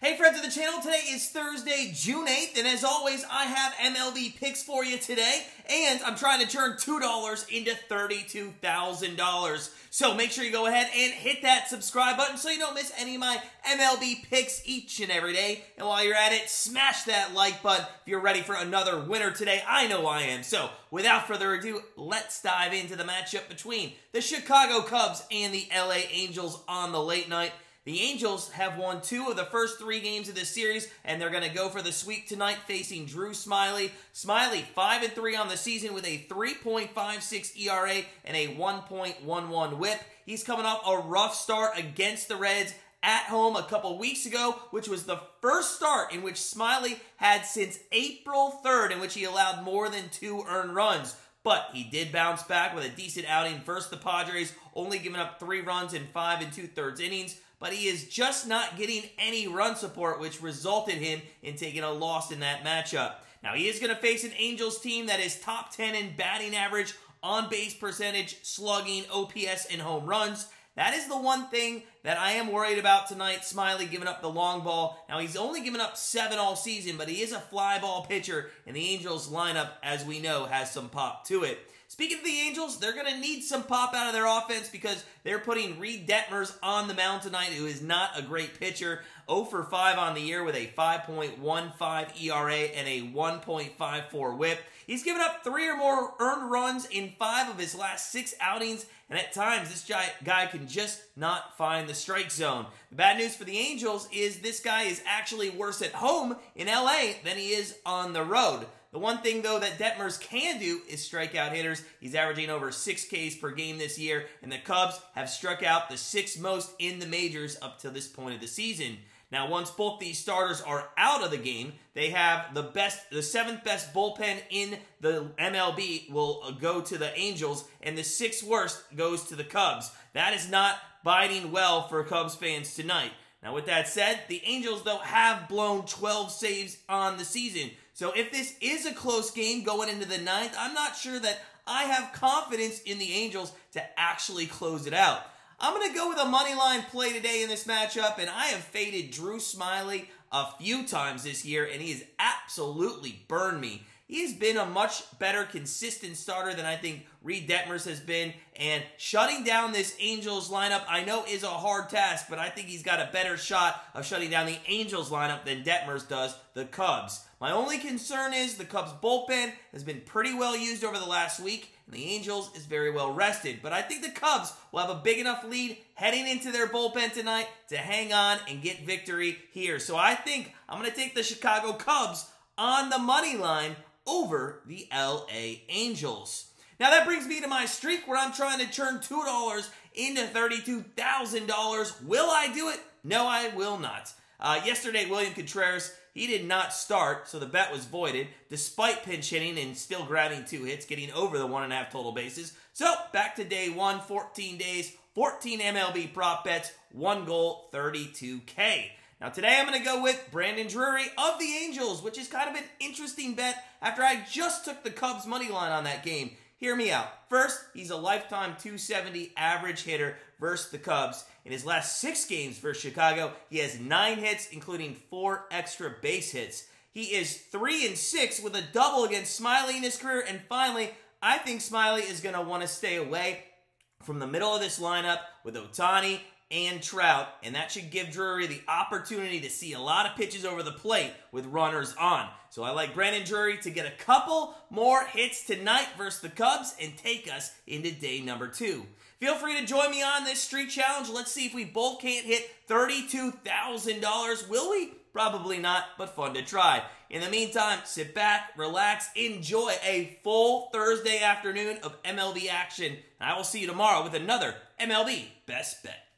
Hey friends of the channel, today is Thursday, June 8th, and as always, I have MLB picks for you today, and I'm trying to turn $2 into $32,000. So make sure you go ahead and hit that subscribe button so you don't miss any of my MLB picks each and every day. And while you're at it, smash that like button if you're ready for another winner today. I know I am. So without further ado, let's dive into the matchup between the Chicago Cubs and the LA Angels on the late night. The Angels have won 2 of the first 3 games of this series, and they're going to go for the sweep tonight facing Drew Smyly. Smyly 5-3 on the season with a 3.56 ERA and a 1.11 WHIP. He's coming off a rough start against the Reds at home a couple weeks ago, which was the first start in which Smyly had since April 3rd, in which he allowed more than 2 earned runs. But he did bounce back with a decent outing versus the Padres, only giving up 3 runs in 5 2/3 innings. But he is just not getting any run support, which resulted him in taking a loss in that matchup. Now, he is going to face an Angels team that is top 10 in batting average, on-base percentage, slugging, OPS, and home runs. That is the one thing that I am worried about tonight. Smyly giving up the long ball. Now, he's only given up 7 all season, but he is a fly ball pitcher, and the Angels lineup, as we know, has some pop to it. Speaking of the Angels, they're going to need some pop out of their offense because they're putting Reed Detmers on the mound tonight, who is not a great pitcher. 0 for 5 on the year with a 5.15 ERA and a 1.54 WHIP. He's given up 3 or more earned runs in 5 of his last 6 outings, and at times this guy can just not find the strike zone. The bad news for the Angels is this guy is actually worse at home in LA than he is on the road. The one thing, though, that Detmers can do is strike out hitters. He's averaging over 6 Ks per game this year, and the Cubs have struck out the 6th most in the majors up to this point of the season. Now, once both these starters are out of the game, they have the 7th best bullpen in the MLB will go to the Angels, and the 6th worst goes to the Cubs. That is not boding well for Cubs fans tonight. Now, with that said, the Angels, though, have blown 12 saves on the season. So if this is a close game going into the 9th, I'm not sure that I have confidence in the Angels to actually close it out. I'm going to go with a money line play today in this matchup, and I have faded Drew Smyly a few times this year, and he has absolutely burned me. He has been a much better consistent starter than I think Reed Detmers has been, and shutting down this Angels lineup I know is a hard task, but I think he's got a better shot of shutting down the Angels lineup than Detmers does the Cubs. My only concern is the Cubs bullpen has been pretty well used over the last week, and the Angels is very well rested. But I think the Cubs will have a big enough lead heading into their bullpen tonight to hang on and get victory here. So I think I'm going to take the Chicago Cubs on the money line over the LA Angels. Now that brings me to my streak where I'm trying to turn $2 into $32,000. Will I do it? No, I will not. Yesterday, William Contreras, he did not start, so the bet was voided, despite pinch hitting and still grabbing 2 hits, getting over the 1.5 total bases. So, back to day 1, 14 days, 14 MLB prop bets, 1 goal, $32K. Now, today I'm going to go with Brandon Drury of the Angels, which is kind of an interesting bet after I just took the Cubs money line on that game. Hear me out. First, he's a lifetime .270 average hitter versus the Cubs. In his last 6 games versus Chicago, he has 9 hits, including 4 extra base hits. He is 3-6 with a double against Smyly in his career. And finally, I think Smyly is going to want to stay away from the middle of this lineup with Ohtani and Trout, and that should give Drury the opportunity to see a lot of pitches over the plate with runners on. So I like Brandon Drury to get a couple more hits tonight versus the Cubs and take us into day number 2. Feel free to join me on this streak challenge. Let's see if we both can't hit $32,000. Will we? Probably not, but fun to try. In the meantime, sit back, relax, enjoy a full Thursday afternoon of MLB action. And I will see you tomorrow with another MLB Best Bet.